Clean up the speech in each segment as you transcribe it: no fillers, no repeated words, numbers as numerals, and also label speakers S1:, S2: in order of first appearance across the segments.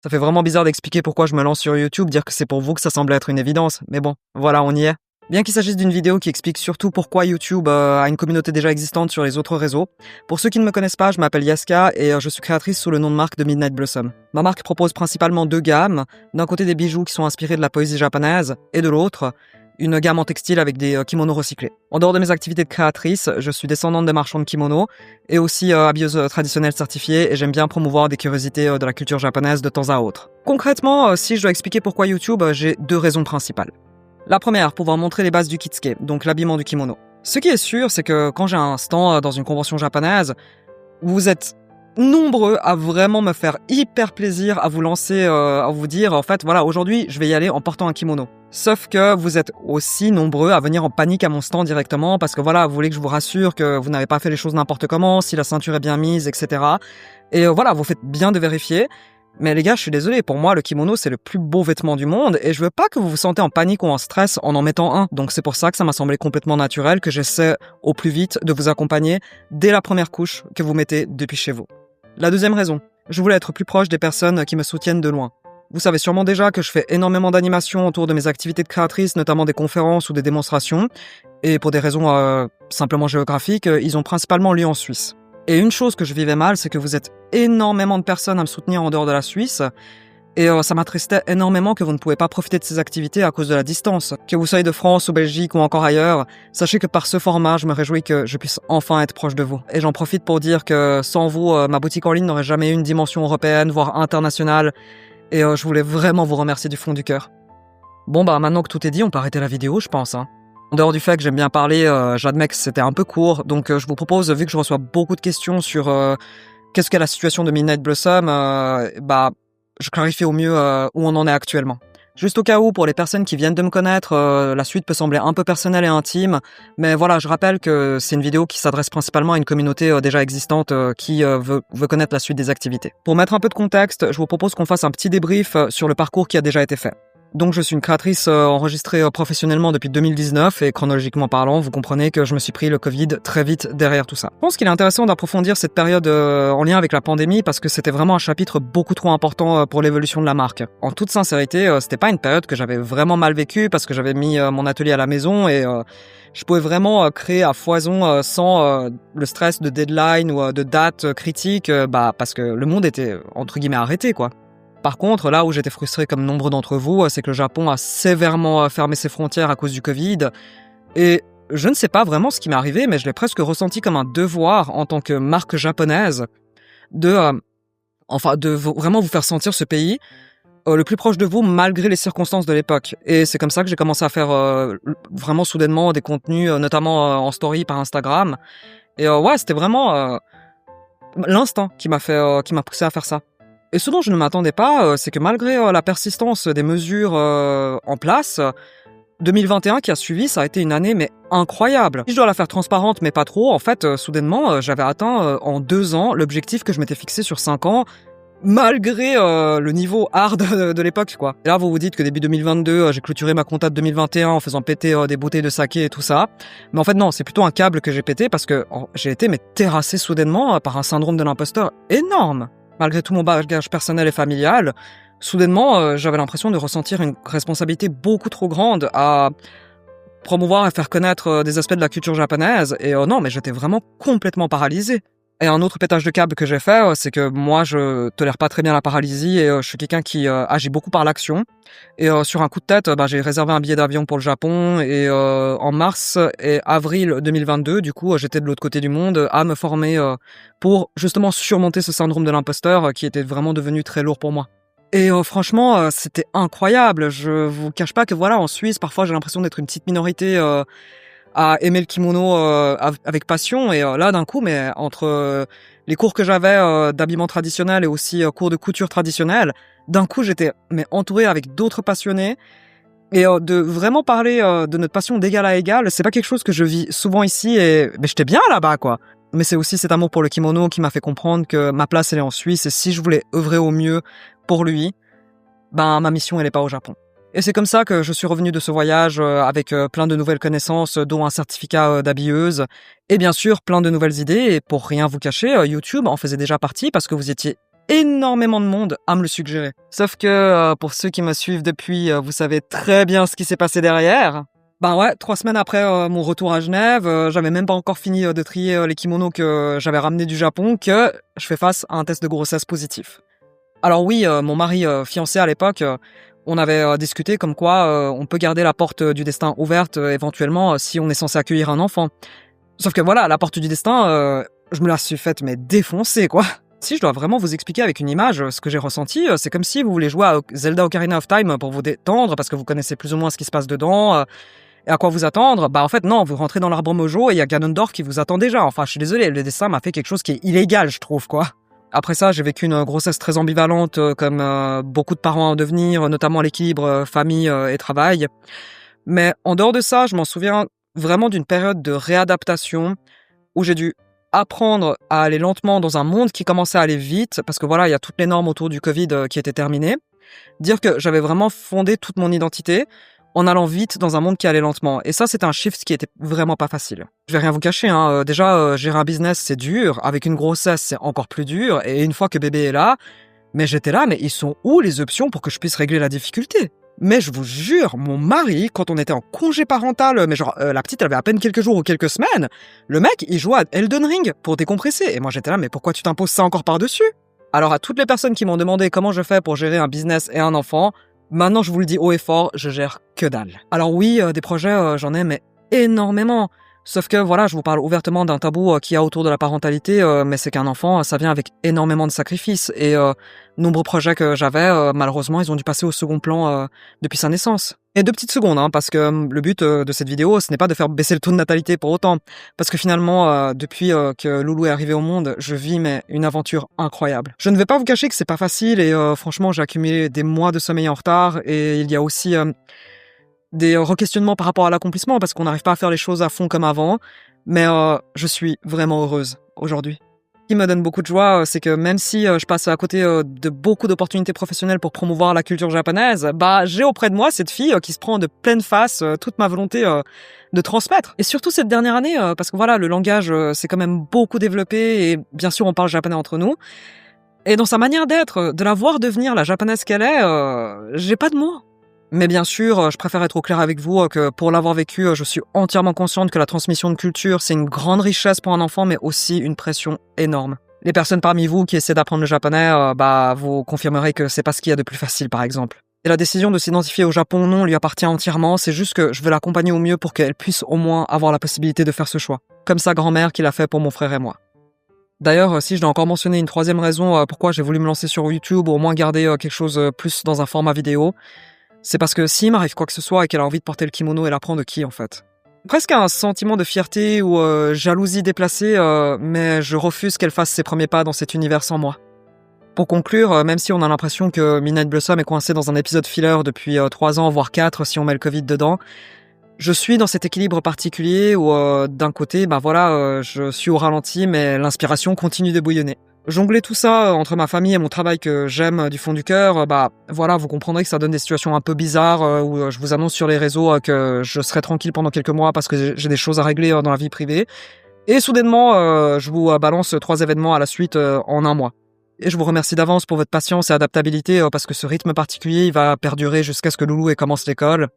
S1: Ça fait vraiment bizarre d'expliquer pourquoi je me lance sur YouTube, dire que c'est pour vous que ça semble être une évidence, mais bon, voilà, on y est. Bien qu'il s'agisse d'une vidéo qui explique surtout pourquoi YouTube a une communauté déjà existante sur les autres réseaux, pour ceux qui ne me connaissent pas, je m'appelle Yaska et je suis créatrice sous le nom de marque de Midnight Blossom. Ma marque propose principalement deux gammes, d'un côté des bijoux qui sont inspirés de la poésie japonaise, et de l'autre, une gamme en textile avec des kimonos recyclés. En dehors de mes activités de créatrice, je suis descendante de marchands de kimonos et aussi habilleuse traditionnelle certifiée et j'aime bien promouvoir des curiosités de la culture japonaise de temps à autre. Concrètement, si je dois expliquer pourquoi YouTube, j'ai deux raisons principales. La première, pouvoir montrer les bases du kitsuke, donc l'habillement du kimono. Ce qui est sûr, c'est que quand j'ai un stand dans une convention japonaise, vous êtes nombreux à vraiment me faire hyper plaisir à vous lancer, à vous dire, en fait, voilà, aujourd'hui, je vais y aller en portant un kimono. Sauf que vous êtes aussi nombreux à venir en panique à mon stand directement parce que voilà, vous voulez que je vous rassure que vous n'avez pas fait les choses n'importe comment, si la ceinture est bien mise, etc. Et voilà, vous faites bien de vérifier. Mais les gars, je suis désolé, pour moi, le kimono, c'est le plus beau vêtement du monde et je veux pas que vous vous sentez en panique ou en stress en mettant un. Donc c'est pour ça que ça m'a semblé complètement naturel que j'essaie au plus vite de vous accompagner dès la première couche que vous mettez depuis chez vous. La deuxième raison, je voulais être plus proche des personnes qui me soutiennent de loin. Vous savez sûrement déjà que je fais énormément d'animations autour de mes activités de créatrice, notamment des conférences ou des démonstrations. Et pour des raisons simplement géographiques, ils ont principalement lieu en Suisse. Et une chose que je vivais mal, c'est que vous êtes énormément de personnes à me soutenir en dehors de la Suisse. Et ça m'attristait énormément que vous ne pouvez pas profiter de ces activités à cause de la distance. Que vous soyez de France ou Belgique ou encore ailleurs, sachez que par ce format, je me réjouis que je puisse enfin être proche de vous. Et j'en profite pour dire que sans vous, ma boutique en ligne n'aurait jamais eu une dimension européenne, voire internationale. Et je voulais vraiment vous remercier du fond du cœur. Bon bah maintenant que tout est dit, on peut arrêter la vidéo, je pense. En dehors du fait que j'aime bien parler, j'admets que c'était un peu court. Donc je vous propose, vu que je reçois beaucoup de questions sur qu'est-ce qu'est la situation de Midnight Blossom, je clarifie au mieux où on en est actuellement. Juste au cas où, pour les personnes qui viennent de me connaître, la suite peut sembler un peu personnelle et intime, mais voilà, je rappelle que c'est une vidéo qui s'adresse principalement à une communauté déjà existante qui veut connaître la suite des activités. Pour mettre un peu de contexte, je vous propose qu'on fasse un petit débrief sur le parcours qui a déjà été fait. Donc je suis une créatrice enregistrée professionnellement depuis 2019 et chronologiquement parlant, vous comprenez que je me suis pris le Covid très vite derrière tout ça. Je pense qu'il est intéressant d'approfondir cette période en lien avec la pandémie parce que c'était vraiment un chapitre beaucoup trop important pour l'évolution de la marque. En toute sincérité, c'était pas une période que j'avais vraiment mal vécue parce que j'avais mis mon atelier à la maison et je pouvais vraiment créer à foison sans le stress de deadline ou de date critique parce que le monde était entre guillemets arrêté quoi. Par contre, là où j'étais frustré comme nombre d'entre vous, c'est que le Japon a sévèrement fermé ses frontières à cause du Covid. Et je ne sais pas vraiment ce qui m'est arrivé, mais je l'ai presque ressenti comme un devoir en tant que marque japonaise de vraiment vous faire sentir ce pays le plus proche de vous malgré les circonstances de l'époque. Et c'est comme ça que j'ai commencé à faire vraiment soudainement des contenus, notamment en story par Instagram. Et ouais, c'était vraiment l'instinct qui m'a poussé à faire ça. Et ce dont je ne m'attendais pas, c'est que malgré la persistance des mesures en place, 2021 qui a suivi, ça a été une année mais incroyable. Si je dois la faire transparente mais pas trop, en fait, soudainement, j'avais atteint en 2 ans l'objectif que je m'étais fixé sur 5 ans, malgré le niveau hard de l'époque, quoi. Et là, vous vous dites que début 2022, j'ai clôturé ma compta de 2021 en faisant péter des bouteilles de saké et tout ça. Mais en fait, non, c'est plutôt un câble que j'ai pété parce que j'ai été terrassé soudainement par un syndrome de l'imposteur énorme. Malgré tout mon bagage personnel et familial, soudainement, j'avais l'impression de ressentir une responsabilité beaucoup trop grande à promouvoir et faire connaître des aspects de la culture japonaise. Et non, mais j'étais vraiment complètement paralysé. Et un autre pétage de câble que j'ai fait, c'est que moi, je tolère pas très bien la paralysie et je suis quelqu'un qui agit beaucoup par l'action. Et sur un coup de tête, j'ai réservé un billet d'avion pour le Japon et en mars et avril 2022, du coup, j'étais de l'autre côté du monde à me former pour justement surmonter ce syndrome de l'imposteur qui était vraiment devenu très lourd pour moi. Et franchement, c'était incroyable. Je vous cache pas que voilà, en Suisse, parfois j'ai l'impression d'être une petite minorité à aimer le kimono avec passion et là d'un coup mais entre les cours que j'avais d'habillement traditionnel et aussi cours de couture traditionnelle, d'un coup j'étais entouré avec d'autres passionnés et de vraiment parler de notre passion d'égal à égal, c'est pas quelque chose que je vis souvent ici et j'étais bien là-bas quoi. Mais c'est aussi cet amour pour le kimono qui m'a fait comprendre que ma place elle est en Suisse et si je voulais œuvrer au mieux pour lui, ma mission elle est pas au Japon. Et c'est comme ça que je suis revenu de ce voyage avec plein de nouvelles connaissances, dont un certificat d'habilleuse, et bien sûr plein de nouvelles idées. Et pour rien vous cacher, YouTube en faisait déjà partie parce que vous étiez énormément de monde à me le suggérer. Sauf que pour ceux qui me suivent depuis, vous savez très bien ce qui s'est passé derrière. Ben ouais, 3 semaines après mon retour à Genève, j'avais même pas encore fini de trier les kimonos que j'avais ramenés du Japon que je fais face à un test de grossesse positif. Alors oui, mon mari fiancé à l'époque, on avait discuté comme quoi on peut garder la porte du destin ouverte éventuellement si on est censé accueillir un enfant. Sauf que voilà, la porte du destin, je me la suis faite mais défoncer quoi. Si je dois vraiment vous expliquer avec une image ce que j'ai ressenti, c'est comme si vous voulez jouer à Zelda Ocarina of Time pour vous détendre parce que vous connaissez plus ou moins ce qui se passe dedans et à quoi vous attendre. Bah en fait non, vous rentrez dans l'arbre mojo et il y a Ganondorf qui vous attend déjà. Enfin, je suis désolé, le dessin m'a fait quelque chose qui est illégal, je trouve quoi. Après ça, j'ai vécu une grossesse très ambivalente, comme beaucoup de parents en devenir, notamment l'équilibre famille et travail. Mais en dehors de ça, je m'en souviens vraiment d'une période de réadaptation où j'ai dû apprendre à aller lentement dans un monde qui commençait à aller vite, parce que voilà, il y a toutes les normes autour du Covid qui étaient terminées. Dire que j'avais vraiment fondé toute mon identité en allant vite dans un monde qui allait lentement. Et ça, c'était un shift qui était vraiment pas facile. Je vais rien vous cacher, hein. Déjà, gérer un business, c'est dur. Avec une grossesse, c'est encore plus dur. Et une fois que bébé est là, mais j'étais là, mais ils sont où les options pour que je puisse régler la difficulté? Mais je vous jure, mon mari, quand on était en congé parental, mais genre, la petite, elle avait à peine quelques jours ou quelques semaines, le mec, il jouait à Elden Ring pour décompresser. Et moi, j'étais là, mais pourquoi tu t'imposes ça encore par-dessus? Alors, à toutes les personnes qui m'ont demandé comment je fais pour gérer un business et un enfant, maintenant, je vous le dis haut et fort, je gère que dalle. Alors oui, des projets, j'en ai, mais énormément. Sauf que voilà, je vous parle ouvertement d'un tabou qu'il y a autour de la parentalité, mais c'est qu'un enfant, ça vient avec énormément de sacrifices. Et nombreux projets que j'avais, malheureusement, ils ont dû passer au second plan depuis sa naissance. Et 2 petites secondes, hein, parce que le but de cette vidéo, ce n'est pas de faire baisser le taux de natalité pour autant. Parce que finalement, depuis que Loulou est arrivé au monde, je vis une aventure incroyable. Je ne vais pas vous cacher que c'est pas facile et franchement, j'ai accumulé des mois de sommeil en retard. Et il y a aussi des re-questionnements par rapport à l'accomplissement parce qu'on n'arrive pas à faire les choses à fond comme avant. Mais je suis vraiment heureuse aujourd'hui. Ce qui me donne beaucoup de joie, c'est que même si je passe à côté de beaucoup d'opportunités professionnelles pour promouvoir la culture japonaise, bah j'ai auprès de moi cette fille qui se prend de pleine face toute ma volonté de transmettre. Et surtout cette dernière année, parce que voilà, le langage s'est quand même beaucoup développé et bien sûr on parle japonais entre nous. Et dans sa manière d'être, de la voir devenir la japonaise qu'elle est, j'ai pas de mots. Mais bien sûr, je préfère être au clair avec vous que pour l'avoir vécu, je suis entièrement consciente que la transmission de culture, c'est une grande richesse pour un enfant, mais aussi une pression énorme. Les personnes parmi vous qui essaient d'apprendre le japonais, bah, vous confirmerez que c'est pas ce qu'il y a de plus facile, par exemple. Et la décision de s'identifier au Japon, non, lui appartient entièrement, c'est juste que je veux l'accompagner au mieux pour qu'elle puisse au moins avoir la possibilité de faire ce choix. Comme sa grand-mère qui l'a fait pour mon frère et moi. D'ailleurs, si je dois encore mentionner une troisième raison pourquoi j'ai voulu me lancer sur YouTube, ou au moins garder quelque chose plus dans un format vidéo, c'est parce que s'il m'arrive quoi que ce soit et qu'elle a envie de porter le kimono, elle apprend de qui en fait? Presque un sentiment de fierté ou jalousie déplacée, mais je refuse qu'elle fasse ses premiers pas dans cet univers sans moi. Pour conclure, même si on a l'impression que Midnight Blossom est coincé dans un épisode filler depuis 3 ans, voire 4 si on met le Covid dedans, je suis dans cet équilibre particulier où d'un côté, bah voilà, je suis au ralenti, mais l'inspiration continue de bouillonner. Jongler tout ça entre ma famille et mon travail que j'aime du fond du cœur, bah voilà, vous comprendrez que ça donne des situations un peu bizarres où je vous annonce sur les réseaux que je serai tranquille pendant quelques mois parce que j'ai des choses à régler dans la vie privée. Et soudainement, je vous balance 3 événements à la suite en un mois. Et je vous remercie d'avance pour votre patience et adaptabilité parce que ce rythme particulier, il va perdurer jusqu'à ce que Loulou commence l'école.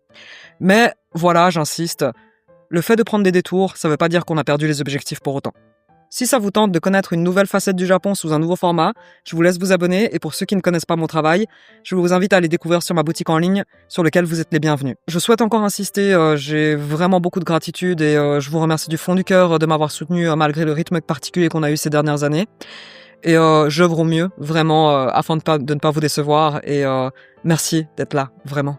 S1: Mais voilà, j'insiste, le fait de prendre des détours, ça veut pas dire qu'on a perdu les objectifs pour autant. Si ça vous tente de connaître une nouvelle facette du Japon sous un nouveau format, je vous laisse vous abonner et pour ceux qui ne connaissent pas mon travail, je vous invite à aller découvrir sur ma boutique en ligne sur laquelle vous êtes les bienvenus. Je souhaite encore insister, j'ai vraiment beaucoup de gratitude et je vous remercie du fond du cœur de m'avoir soutenu malgré le rythme particulier qu'on a eu ces dernières années. Et j'œuvre au mieux, vraiment, afin de ne pas vous décevoir et merci d'être là, vraiment.